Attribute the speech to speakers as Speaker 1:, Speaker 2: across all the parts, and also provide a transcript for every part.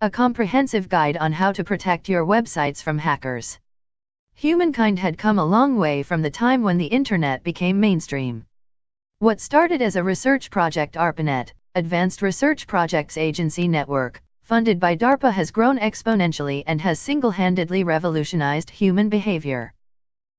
Speaker 1: A comprehensive guide on how to protect your websites from hackers. Humankind had come a long way from the time when the internet became mainstream. What started as a research project, ARPANET, Advanced Research Projects Agency Network, funded by DARPA, has grown exponentially and has single-handedly revolutionized human behavior.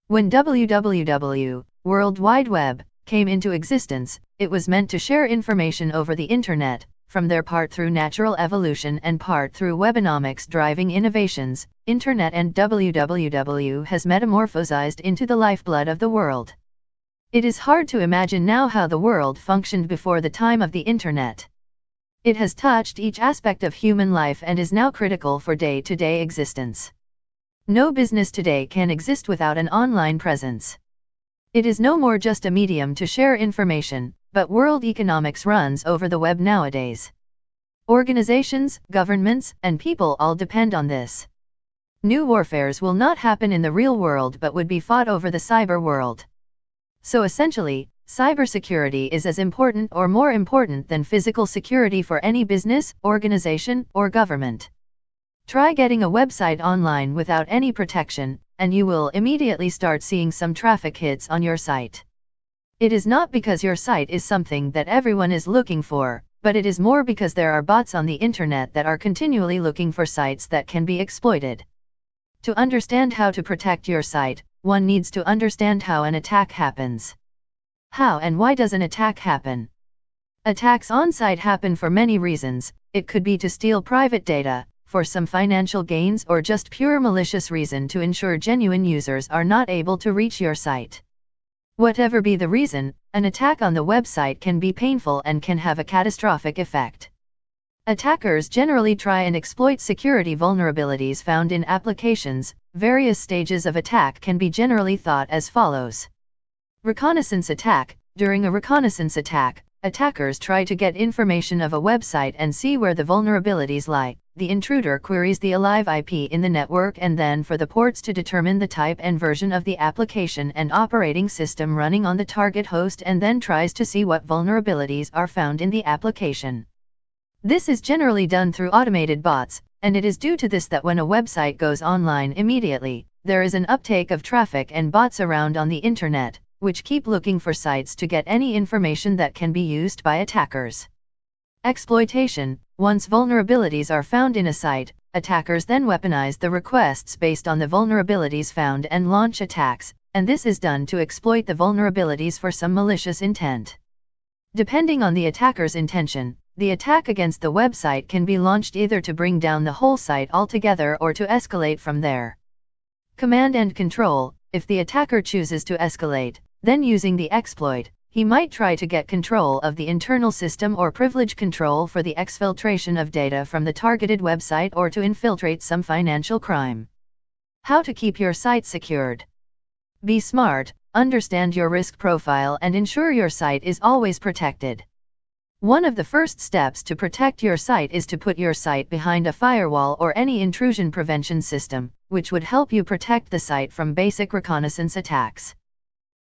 Speaker 1: When WWW, World Wide Web, came into existence, it was meant to share information over the internet, from their part through natural evolution and part through Webenomics driving innovations. Internet and WWW has metamorphosized into the lifeblood of the world. It is hard to imagine now how the world functioned before the time of the internet. It has touched each aspect of human life and is now critical for day-to-day existence. No business today can exist without an online presence. It is no more just a medium to share information, but world economics runs over the web nowadays. Organizations, governments, and people all depend on this. New warfares will not happen in the real world but would be fought over the cyber world. So essentially, cybersecurity is as important or more important than physical security for any business, organization, or government. Try getting a website online without any protection, and you will immediately start seeing some traffic hits on your site. It is not because your site is something that everyone is looking for, but it is more because there are bots on the internet that are continually looking for sites that can be exploited. To understand how to protect your site, one needs to understand how an attack happens. How and why does an attack happen? Attacks on site happen for many reasons. It could be to steal private data, for some financial gains, or just pure malicious reason to ensure genuine users are not able to reach your site. Whatever be the reason, an attack on the website can be painful and can have a catastrophic effect. Attackers generally try and exploit security vulnerabilities found in applications. Various stages of attack can be generally thought as follows. Reconnaissance attack. During a reconnaissance attack, attackers try to get information of a website and see where the vulnerabilities lie. The intruder queries the alive IP in the network and then for the ports to determine the type and version of the application and operating system running on the target host, and then tries to see what vulnerabilities are found in the application. This is generally done through automated bots, and it is due to this that when a website goes online immediately, there is an uptake of traffic and bots around on the internet, which keep looking for sites to get any information that can be used by attackers. Exploitation. Once vulnerabilities are found in a site, attackers then weaponize the requests based on the vulnerabilities found and launch attacks, and this is done to exploit the vulnerabilities for some malicious intent. Depending on the attacker's intention, the attack against the website can be launched either to bring down the whole site altogether or to escalate from there. Command and control. If the attacker chooses to escalate, then using the exploit, he might try to get control of the internal system or privilege control for the exfiltration of data from the targeted website or to infiltrate some financial crime. How to keep your site secured. Be smart, understand your risk profile and ensure your site is always protected. One of the first steps to protect your site is to put your site behind a firewall or any intrusion prevention system, which would help you protect the site from basic reconnaissance attacks.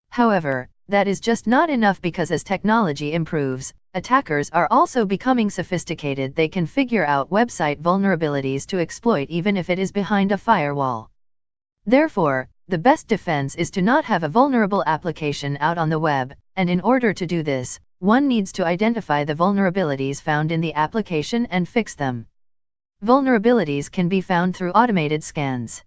Speaker 1: However, that is just not enough, because as technology improves, attackers are also becoming sophisticated. They can figure out website vulnerabilities to exploit even if it is behind a firewall. Therefore, the best defense is to not have a vulnerable application out on the web, and in order to do this, one needs to identify the vulnerabilities found in the application and fix them. Vulnerabilities can be found through automated scans.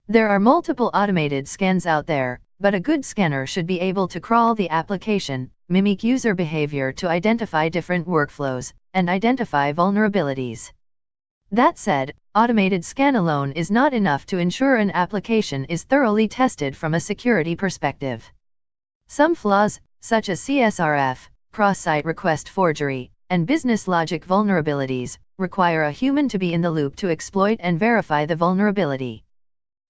Speaker 1: There are multiple automated scans out there, but a good scanner should be able to crawl the application, mimic user behavior to identify different workflows, and identify vulnerabilities. That said, automated scan alone is not enough to ensure an application is thoroughly tested from a security perspective. Some flaws, such as CSRF, cross-site request forgery, and business logic vulnerabilities, require a human to be in the loop to exploit and verify the vulnerability.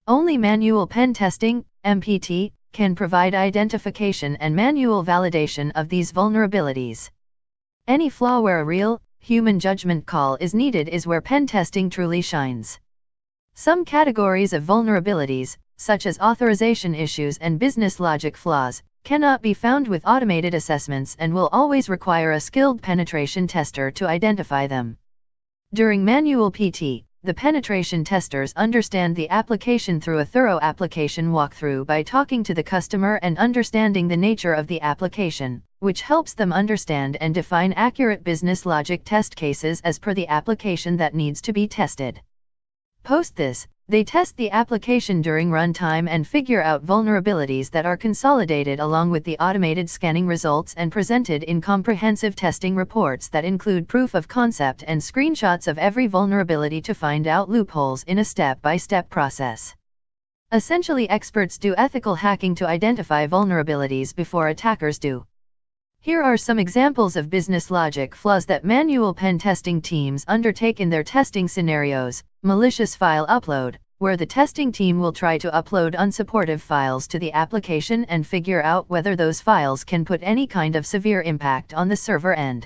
Speaker 1: Only manual pen testing, MPT, can provide identification and manual validation of these vulnerabilities. Any flaw where a real, human judgment call is needed is where pen testing truly shines. Some categories of vulnerabilities, such as authorization issues and business logic flaws, cannot be found with automated assessments and will always require a skilled penetration tester to identify them. During manual PT, the penetration testers understand the application through a thorough application walkthrough by talking to the customer and understanding the nature of the application, which helps them understand and define accurate business logic test cases as per the application that needs to be tested. Post this, they test the application during runtime and figure out vulnerabilities that are consolidated along with the automated scanning results and presented in comprehensive testing reports that include proof of concept and screenshots of every vulnerability to find out loopholes in a step-by-step process. Essentially, experts do ethical hacking to identify vulnerabilities before attackers do. Here are some examples of business logic flaws that manual pen testing teams undertake in their testing scenarios. Malicious file upload, where the testing team will try to upload unsupportive files to the application and figure out whether those files can put any kind of severe impact on the server end.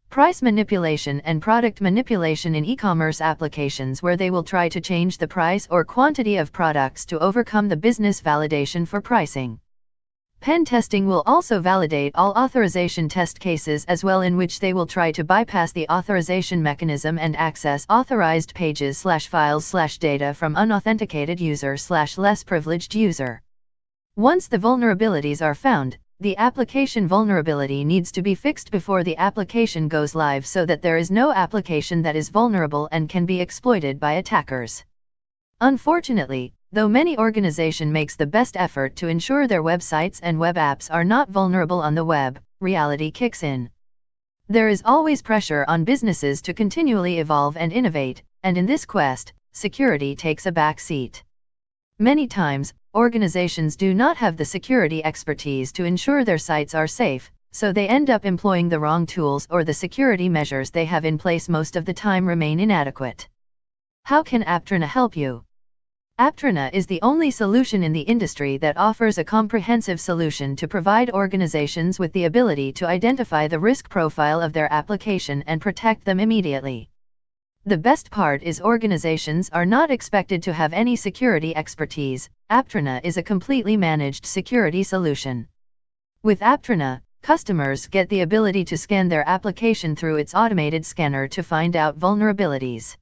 Speaker 1: Price manipulation and product manipulation in e-commerce applications, where they will try to change the price or quantity of products to overcome the business validation for pricing. Pen testing will also validate all authorization test cases as well, in which they will try to bypass the authorization mechanism and access authorized pages/files/data from unauthenticated user/less privileged user. Once the vulnerabilities are found, the application vulnerability needs to be fixed before the application goes live so that there is no application that is vulnerable and can be exploited by attackers. Unfortunately, though many organizations makes the best effort to ensure their websites and web apps are not vulnerable on the web, reality kicks in. There is always pressure on businesses to continually evolve and innovate, and in this quest, security takes a back seat. Many times, organizations do not have the security expertise to ensure their sites are safe, so they end up employing the wrong tools, or the security measures they have in place most of the time remain inadequate. How can Aptrana help you? Aptrana is the only solution in the industry that offers a comprehensive solution to provide organizations with the ability to identify the risk profile of their application and protect them immediately. The best part is organizations are not expected to have any security expertise. Aptrana is a completely managed security solution. With Aptrana, customers get the ability to scan their application through its automated scanner to find out vulnerabilities.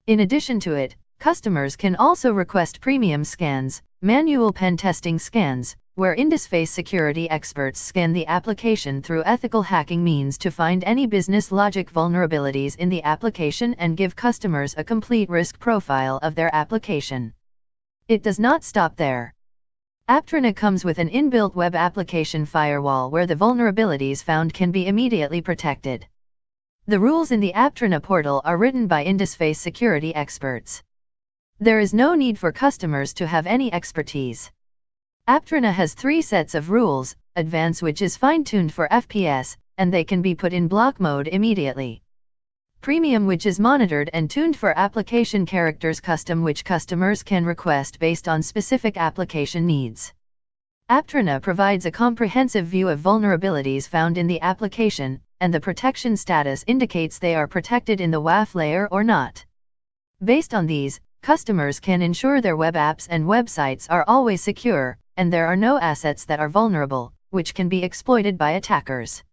Speaker 1: In addition to it, customers can also request premium scans, manual pen testing scans, where interface security experts scan the application through ethical hacking means to find any business logic vulnerabilities in the application and give customers a complete risk profile of their application. It does not stop there. Aptrana comes with an inbuilt web application firewall where the vulnerabilities found can be immediately protected. The rules in the Aptrana portal are written by interface security experts. There is no need for customers to have any expertise. Aptrana has 3 sets of rules: Advanced, which is fine-tuned for FPS, and they can be put in block mode immediately; Premium, which is monitored and tuned for application characters; Custom, which customers can request based on specific application needs. Aptrana provides a comprehensive view of vulnerabilities found in the application, and the protection status indicates they are protected in the WAF layer or not. Based on these, customers can ensure their web apps and websites are always secure, and there are no assets that are vulnerable, which can be exploited by attackers.